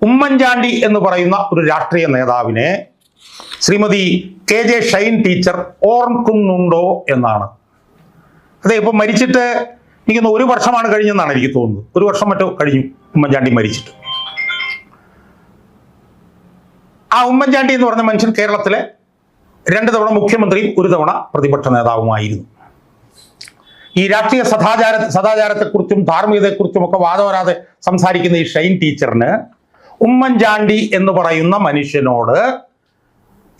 ഉമ്മൻചാണ്ടി എന്ന് പറയുന്ന ഒരു രാഷ്ട്രീയ നേതാവിനെ ശ്രീമതി KJ ഷൈൻ ടീച്ചർ ഓർക്കുന്നുണ്ടോ എന്നാണ്. അതെ, ഇപ്പം മരിച്ചിട്ട് എനിക്കൊന്ന് 1 വർഷമാണ് കഴിഞ്ഞെന്നാണ് എനിക്ക് തോന്നുന്നത്. 1 വർഷം മറ്റോ കഴിഞ്ഞു ഉമ്മൻചാണ്ടി മരിച്ചിട്ട്. ആ ഉമ്മൻചാണ്ടി എന്ന് പറഞ്ഞ മനുഷ്യൻ കേരളത്തിലെ 2 തവണ മുഖ്യമന്ത്രിയും 1 തവണ പ്രതിപക്ഷ നേതാവുമായിരുന്നു. ഈ രാഷ്ട്രീയ സദാചാരത്തെക്കുറിച്ചും ധാർമ്മികതയെക്കുറിച്ചും ഒക്കെ വാദവരാതെ സംസാരിക്കുന്ന ഈ ഷൈൻ ടീച്ചറിന് ഉമ്മൻചാണ്ടി എന്ന് പറയുന്ന മനുഷ്യനോട്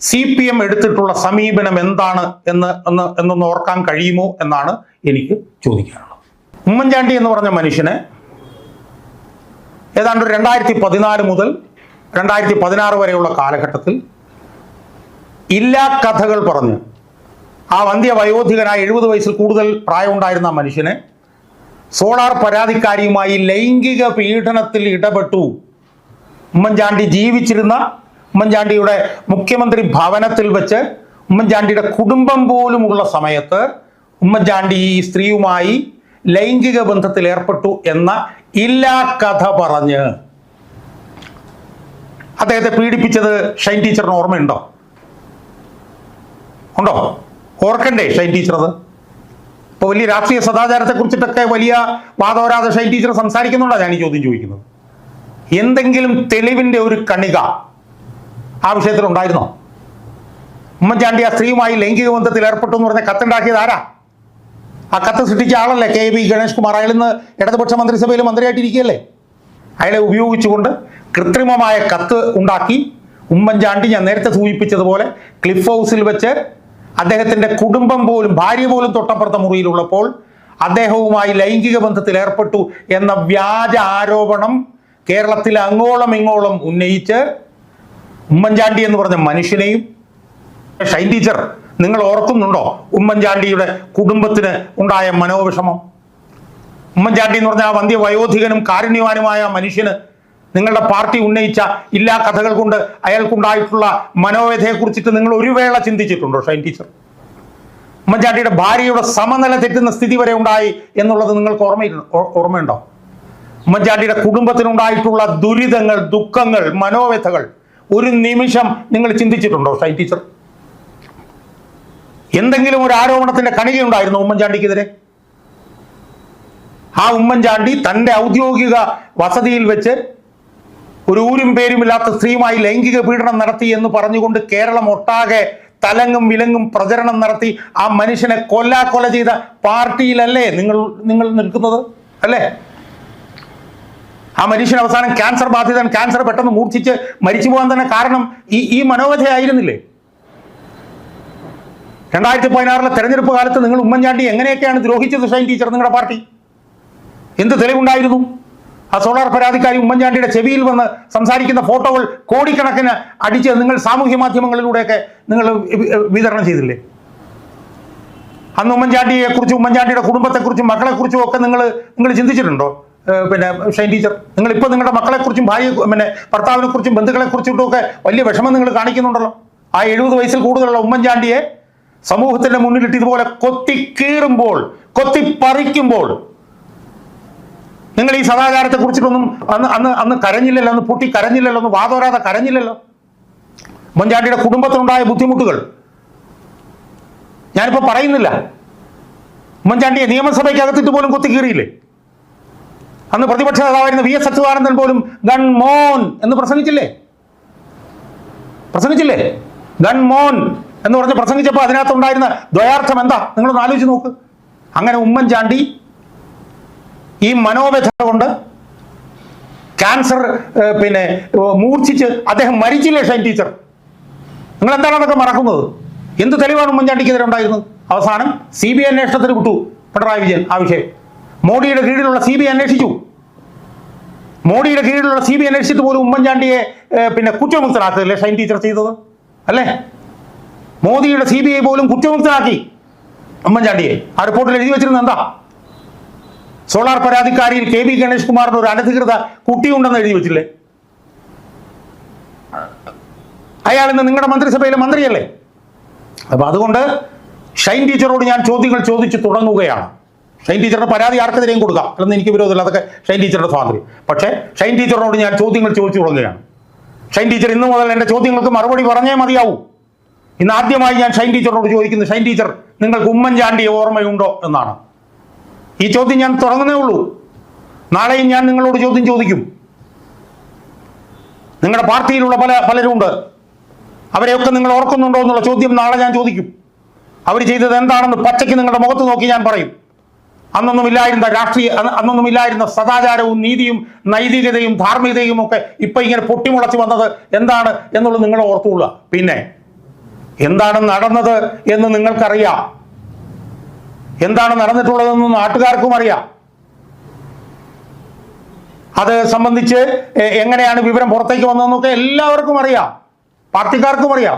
CPM എടുത്തിട്ടുള്ള സമീപനം എന്താണ് എന്നൊന്ന് ഓർക്കാൻ കഴിയുമോ എന്നാണ് എനിക്ക് ചോദിക്കാനുള്ളത്. ഉമ്മൻചാണ്ടി എന്ന് പറഞ്ഞ മനുഷ്യനെ ഏതാണ്ട് 2014 മുതൽ 2016 വരെയുള്ള കാലഘട്ടത്തിൽ ഇല്ലാ കഥകൾ പറഞ്ഞ് ആ വന്ധ്യവയോധികനായ 70 വയസ്സിൽ കൂടുതൽ പ്രായമുണ്ടായിരുന്ന മനുഷ്യനെ സോളാർ പരാതിക്കാരിയുമായി ലൈംഗിക പീഡനത്തിൽ ഇടപെട്ടു. ഉമ്മൻചാണ്ടി ജീവിച്ചിരുന്ന ഉമ്മൻചാണ്ടിയുടെ മുഖ്യമന്ത്രി ഭവനത്തിൽ വെച്ച് ഉമ്മൻചാണ്ടിയുടെ കുടുംബം പോലുമുള്ള സമയത്ത് ഉമ്മൻചാണ്ടി ഈ സ്ത്രീയുമായി ലൈംഗിക ബന്ധത്തിൽ ഏർപ്പെട്ടു എന്ന ഇല്ലാ കഥ പറഞ്ഞ് അദ്ദേഹത്തെ പീഡിപ്പിച്ചത് ഷൈൻ ടീച്ചറിന് ഓർമ്മയുണ്ടോ? ഉണ്ടോ? ഓർക്കണ്ടേ ഷൈൻ ടീച്ചർ? അത് ഇപ്പോൾ വലിയ രാഷ്ട്രീയ സദാചാരത്തെ കുറിച്ചിട്ടൊക്കെ വലിയ വാദോരാതെ ഷൈൻ ടീച്ചർ സംസാരിക്കുന്നുണ്ടോ ഞാൻ ഈ ചോദ്യം ചോദിക്കുന്നത്? എന്തെങ്കിലും തെളിവിന്റെ ഒരു കണിക ആ വിഷയത്തിൽ ഉണ്ടായിരുന്നോ? ഉമ്മൻചാണ്ടി ആ സ്ത്രീയുമായി ലൈംഗിക ബന്ധത്തിൽ ഏർപ്പെട്ടു എന്ന് പറഞ്ഞ കത്തുണ്ടാക്കിയത് ആരാ? ആ കത്ത് സൃഷ്ടിച്ച ആളല്ലേ KB ഗണേഷ് കുമാർ. അയാൾ ഇന്ന് ഇടതുപക്ഷ മന്ത്രിസഭയിൽ മന്ത്രിയായിട്ടിരിക്കുകയല്ലേ. അയാളെ ഉപയോഗിച്ചുകൊണ്ട് കൃത്രിമമായ കത്ത് ഉണ്ടാക്കി ഉമ്മൻചാണ്ടി, ഞാൻ നേരത്തെ സൂചിപ്പിച്ചതുപോലെ, ക്ലിഫ് ഹൗസിൽ വെച്ച് അദ്ദേഹത്തിന്റെ കുടുംബം പോലും, ഭാര്യ പോലും തൊട്ടപ്പുറത്തെ മുറിയിലുള്ളപ്പോൾ അദ്ദേഹവുമായി ലൈംഗിക ബന്ധത്തിൽ ഏർപ്പെട്ടു എന്ന വ്യാജ ആരോപണം കേരളത്തിൽ അങ്ങോളം ഇങ്ങോളം ഉന്നയിച്ച് ഉമ്മൻചാണ്ടി എന്ന് പറഞ്ഞ മനുഷ്യനെയും ഷൈൻ ടീച്ചർ നിങ്ങൾ ഓർക്കുന്നുണ്ടോ ഉമ്മൻചാണ്ടിയുടെ കുടുംബത്തിന് ഉണ്ടായ മനോവിഷമം? ഉമ്മൻചാണ്ടി എന്ന് പറഞ്ഞ ആ വന്ധ്യവയോധികനും കാരുണ്യവാനുമായ മനുഷ്യന് നിങ്ങളുടെ പാർട്ടി ഉന്നയിച്ച ഇല്ലാ കഥകൾ കൊണ്ട് അയാൾക്കുണ്ടായിട്ടുള്ള മനോവ്യഥയെ കുറിച്ചിട്ട് നിങ്ങൾ ഒരു വേള ചിന്തിച്ചിട്ടുണ്ടോ ഷൈൻ ടീച്ചർ? ഉമ്മൻചാണ്ടിയുടെ ഭാര്യയുടെ സമനില തെറ്റുന്ന സ്ഥിതി വരെ ഉണ്ടായി എന്നുള്ളത് നിങ്ങൾക്ക് ഓർമ്മയുണ്ടോ? ഉമ്മൻചാണ്ടിയുടെ കുടുംബത്തിനുണ്ടായിട്ടുള്ള ദുരിതങ്ങൾ, ദുഃഖങ്ങൾ, മനോവ്യഥകൾ ഒരു നിമിഷം നിങ്ങൾ ചിന്തിച്ചിട്ടുണ്ടോ ഷൈൻ ടീച്ചർ? എന്തെങ്കിലും ഒരു ആരോപണത്തിന്റെ കണികയുണ്ടായിരുന്നു ഉമ്മൻചാണ്ടിക്കെതിരെ? ആ ഉമ്മൻചാണ്ടി തന്റെ ഔദ്യോഗിക വസതിയിൽ വെച്ച് ഒരു ഊരും പേരുമില്ലാത്ത സ്ത്രീയുമായി ലൈംഗിക പീഡനം നടത്തി എന്ന് പറഞ്ഞുകൊണ്ട് കേരളം ഒട്ടാകെ തലങ്ങും വിലങ്ങും പ്രചരണം നടത്തി ആ മനുഷ്യനെ കൊല ചെയ്ത പാർട്ടിയിലല്ലേ നിങ്ങൾ നിൽക്കുന്നത്? അല്ലേ? ആ മനുഷ്യൻ അവസാനം ക്യാൻസർ ബാധിതൻ, ക്യാൻസർ പെട്ടെന്ന് മൂർച്ഛിച്ച് മരിച്ചു പോകാൻ തന്നെ കാരണം ഈ മനോവ്യഥയായിരുന്നില്ലേ? 2016 തെരഞ്ഞെടുപ്പ് കാലത്ത് നിങ്ങൾ ഉമ്മൻചാണ്ടി എങ്ങനെയൊക്കെയാണ് ദ്രോഹിച്ചത് ഷൈൻ ടീച്ചർ? നിങ്ങളുടെ പാർട്ടി എന്ത് തെളിവുണ്ടായിരുന്നു? ആ സോളാർ പരാതിക്കാരി ഉമ്മൻചാണ്ടിയുടെ ചെവിയിൽ വന്ന് സംസാരിക്കുന്ന ഫോട്ടോകൾ കോടിക്കണക്കിന് അടിച്ച് നിങ്ങൾ സാമൂഹ്യ മാധ്യമങ്ങളിലൂടെയൊക്കെ നിങ്ങൾ വിതരണം ചെയ്തില്ലേ? അന്ന് ഉമ്മൻചാണ്ടിയെക്കുറിച്ചും ഉമ്മൻചാണ്ടിയുടെ കുടുംബത്തെക്കുറിച്ചും മക്കളെക്കുറിച്ചും ഒക്കെ നിങ്ങൾ ചിന്തിച്ചിട്ടുണ്ടോ പിന്നെ ഷൈൻ ടീച്ചർ? നിങ്ങളിപ്പോൾ നിങ്ങളുടെ മക്കളെക്കുറിച്ചും ഭർത്താവിനെ കുറിച്ചും ബന്ധുക്കളെക്കുറിച്ചും ഒക്കെ വലിയ വിഷമം നിങ്ങൾ കാണിക്കുന്നുണ്ടല്ലോ. ആ 70 വയസ്സിൽ കൂടുതലുള്ള ഉമ്മൻചാണ്ടിയെ സമൂഹത്തിന്റെ മുന്നിലിട്ട് ഇതുപോലെ കൊത്തിക്കീറുമ്പോൾ, കൊത്തിപ്പറിക്കുമ്പോൾ നിങ്ങൾ ഈ സദാചാരത്തെ കുറിച്ചിട്ടൊന്നും അന്ന് കരഞ്ഞില്ലല്ലോ, അന്ന് പൊട്ടി കരഞ്ഞില്ലല്ലോ, ഒന്ന് വാതോരാതെ കരഞ്ഞില്ലല്ലോ. ഉമ്മൻചാണ്ടിയുടെ കുടുംബത്തിനുണ്ടായ ബുദ്ധിമുട്ടുകൾ ഞാനിപ്പോൾ പറയുന്നില്ല. ഉമ്മൻചാണ്ടിയെ നിയമസഭയ്ക്കകത്തിട്ട് പോലും കൊത്തിക്കീറിയില്ലേ? അന്ന് പ്രതിപക്ഷ നേതാവായിരുന്ന VS അച്യുതാനന്ദൻ പോലും ഗൺ മോൻ എന്ന് പ്രസംഗിച്ചില്ലേ? ഗൺ മോൻ എന്ന് പറഞ്ഞ് പ്രസംഗിച്ചപ്പോൾ അതിനകത്തുണ്ടായിരുന്ന ദ്വയാർത്ഥം എന്താ നിങ്ങളൊന്ന് ആലോചിച്ച് നോക്ക്. അങ്ങനെ ഉമ്മൻചാണ്ടി ഈ മനോവ്യഥ കൊണ്ട് ക്യാൻസർ മൂർച്ഛിച്ച് അദ്ദേഹം മരിച്ചില്ലേ ഷൈൻ ടീച്ചർ? നിങ്ങൾ എന്താണ് അതൊക്കെ മറക്കുന്നത്? എന്ത് തെളിവാണ് ഉമ്മൻചാണ്ടിക്കെതിരെ ഉണ്ടായിരുന്നത്? അവസാനം CBI അന്വേഷണത്തിന് വിട്ടു പിണറായി വിജയൻ ആ വിഷയം. മോഡിയുടെ കീഴിലുള്ള CBI അന്വേഷിച്ചു. മോഡിയുടെ കീഴിലുള്ള CBI അന്വേഷിച്ചിട്ട് പോലും ഉമ്മൻചാണ്ടിയെ കുറ്റമുക്തനാക്കില്ലേ ഷൈൻ ടീച്ചർ ചെയ്തത്? അല്ലേ? മോദിയുടെ CBI പോലും കുറ്റമുക്തനാക്കി ഉമ്മൻചാണ്ടിയെ. ആ റിപ്പോർട്ടിൽ എഴുതി വെച്ചിരുന്നത് എന്താ? സോളാർ പരാതിക്കാരിയിൽ KB ഗണേഷ് കുമാറിന് ഒരു അനധികൃത കുട്ടിയുണ്ടെന്ന് എഴുതി വെച്ചില്ലേ? അയാൾ ഇന്ന് നിങ്ങളുടെ മന്ത്രിസഭയിലെ മന്ത്രിയല്ലേ? അപ്പൊ അതുകൊണ്ട് ഷൈൻ ടീച്ചറോട് ഞാൻ ചോദ്യങ്ങൾ ചോദിച്ചു തുടങ്ങുകയാണ്. ഷൈൻ ടീച്ചറുടെ പരാതി ആർക്കെതിരെയും കൊടുക്കാം, അല്ലെന്ന് എനിക്ക് വിരോധമില്ല, അതൊക്കെ ഷൈൻ ടീച്ചറുടെ സ്വാതന്ത്ര്യം. പക്ഷേ ഷൈൻ ടീച്ചറിനോട് ഞാൻ ചോദ്യങ്ങൾ ചോദിച്ചു തുടങ്ങുകയാണ്. ഷൈൻ ടീച്ചർ ഇന്നു മുതൽ എൻ്റെ ചോദ്യങ്ങൾക്ക് മറുപടി പറഞ്ഞേ മതിയാവൂ. ഇന്ന് ആദ്യമായി ഞാൻ ഷൈൻ ടീച്ചറിനോട് ചോദിക്കുന്നു, ഷൈൻ ടീച്ചർ, നിങ്ങൾക്ക് ഉമ്മൻചാണ്ടിയെ ഓർമ്മയുണ്ടോ എന്നാണ്. ഈ ചോദ്യം ഞാൻ തുടങ്ങുന്നേ ഉള്ളൂ. നാളെയും ഞാൻ നിങ്ങളോട് ചോദ്യം ചോദിക്കും. നിങ്ങളുടെ പാർട്ടിയിലുള്ള പലരുണ്ട്, അവരെയൊക്കെ നിങ്ങൾ ഓർക്കുന്നുണ്ടോ എന്നുള്ള ചോദ്യം നാളെ ഞാൻ ചോദിക്കും. അവർ ചെയ്തത് എന്താണെന്ന് പച്ചയ്ക്ക് നിങ്ങളുടെ മുഖത്ത് നോക്കി ഞാൻ പറയും. അന്നൊന്നുമില്ലായിരുന്ന സദാചാരവും നീതിയും നൈതികതയും ധാർമ്മികതയും ഒക്കെ ഇപ്പൊ ഇങ്ങനെ പൊട്ടിമുളച്ച് വന്നത് എന്താണ് എന്നുള്ളത് നിങ്ങൾ ഓർത്തുകൊള്ളുക. പിന്നെ എന്താണ് നടന്നത് എന്ന് നിങ്ങൾക്കറിയാം, എന്താണ് നടന്നിട്ടുള്ളതെന്ന് നാട്ടുകാർക്കും അറിയാം. അത് സംബന്ധിച്ച് എങ്ങനെയാണ് വിവരം പുറത്തേക്ക് വന്നതെന്നൊക്കെ എല്ലാവർക്കും അറിയാം, പാർട്ടിക്കാർക്കും അറിയാം.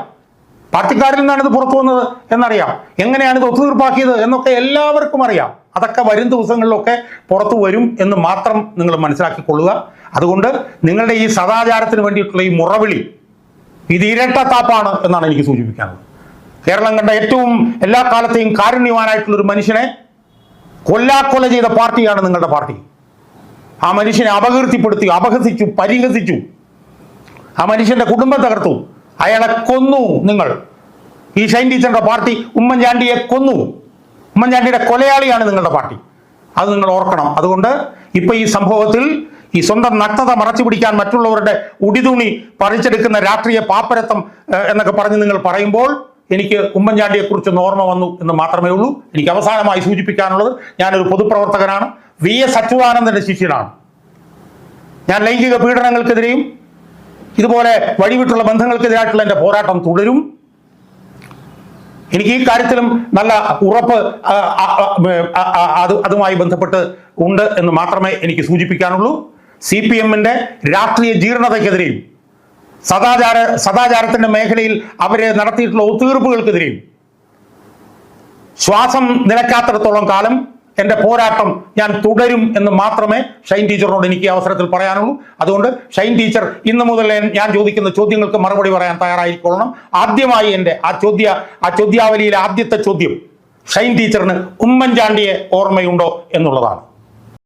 പാർട്ടിക്കാരിൽ നിന്നാണ് ഇത് പുറത്തു വന്നത് എന്നറിയാം, എങ്ങനെയാണ് ഇത് ഒത്തുതീർപ്പാക്കിയത് എന്നൊക്കെ എല്ലാവർക്കും അറിയാം. അതൊക്കെ വരും ദിവസങ്ങളിലൊക്കെ പുറത്തു വരും എന്ന് മാത്രം നിങ്ങൾ മനസ്സിലാക്കിക്കൊള്ളുക. അതുകൊണ്ട് നിങ്ങളുടെ ഈ സദാചാരത്തിന് വേണ്ടിയിട്ടുള്ള ഈ മുറവിളി ഇത് ഇരട്ടത്താപ്പാണ് എന്നാണ് എനിക്ക് സൂചിപ്പിക്കാനുള്ളത്. കേരളം കണ്ട ഏറ്റവും എല്ലാ കാലത്തെയും കാരുണ്യവാനായിട്ടുള്ള ഒരു മനുഷ്യനെ കൊല്ലാക്കൊല ചെയ്ത പാർട്ടിയാണ് നിങ്ങളുടെ പാർട്ടി. ആ മനുഷ്യനെ അപകീർത്തിപ്പെടുത്തി, അപഹസിച്ചു, പരിഹസിച്ചു. ആ മനുഷ്യന്റെ കുടുംബം തകർത്തു, അയാളെ കൊന്നു. നിങ്ങൾ ഈ ഷൈൻ ടീച്ചറിന്റെ പാർട്ടി ഉമ്മൻചാണ്ടിയെ കൊന്നു. ഉമ്മൻചാണ്ടിയുടെ കൊലയാളിയാണ് നിങ്ങളുടെ പാർട്ടി, അത് നിങ്ങൾ ഓർക്കണം. അതുകൊണ്ട് ഇപ്പൊ ഈ സംഭവത്തിൽ ഈ സ്വന്തം നഗ്നത മറച്ചു പിടിക്കാൻ മറ്റുള്ളവരുടെ ഉടിതുണി പറിച്ചെടുക്കുന്ന രാഷ്ട്രീയ പാപ്പരത്വം എന്നൊക്കെ പറഞ്ഞ് നിങ്ങൾ പറയുമ്പോൾ എനിക്ക് ഉമ്മൻചാണ്ടിയെ കുറിച്ച് ഓർമ്മ വന്നു എന്ന് മാത്രമേ ഉള്ളൂ. എനിക്ക് അവസാനമായി സൂചിപ്പിക്കാനുള്ളത്, ഞാനൊരു പൊതുപ്രവർത്തകനാണ്, VS അച്യുതാനന്ദന്റെ ശിഷ്യനാണ്. ഞാൻ ലൈംഗിക പീഡനങ്ങൾക്കെതിരെയും ഇതുപോലെ വഴിവിട്ടുള്ള ബന്ധങ്ങൾക്കെതിരായിട്ടുള്ള എൻ്റെ പോരാട്ടം തുടരും. എനിക്ക് ഈ കാര്യത്തിലും നല്ല ഉറപ്പ് അതുമായി ബന്ധപ്പെട്ട് ഉണ്ട് എന്ന് മാത്രമേ എനിക്ക് സൂചിപ്പിക്കാനുള്ളൂ. CPM-ന്റെ രാഷ്ട്രീയ ജീർണതയ്ക്കെതിരെയും സദാചാരത്തിന്റെ മേഖലയിൽ അവരെ നടത്തിയിട്ടുള്ള ഒത്തുതീർപ്പുകൾക്കെതിരെയും ശ്വാസം നിലയ്ക്കാത്തിടത്തോളം കാലം എൻ്റെ പോരാട്ടം ഞാൻ തുടരും എന്ന് മാത്രമേ ഷൈൻ ടീച്ചറിനോട് എനിക്ക് അവസരത്തിൽ പറയാനുള്ളൂ. അതുകൊണ്ട് ഷൈൻ ടീച്ചർ ഇന്ന് മുതൽ ഞാൻ ചോദിക്കുന്ന ചോദ്യങ്ങൾക്ക് മറുപടി പറയാൻ തയ്യാറായിക്കൊള്ളണം. ആദ്യമായി എൻ്റെ ആ ചോദ്യാവലിയിലെ ആദ്യത്തെ ചോദ്യം ഷൈൻ ടീച്ചറിന് ഉമ്മൻചാണ്ടിയെ ഓർമ്മയുണ്ടോ എന്നുള്ളതാണ്.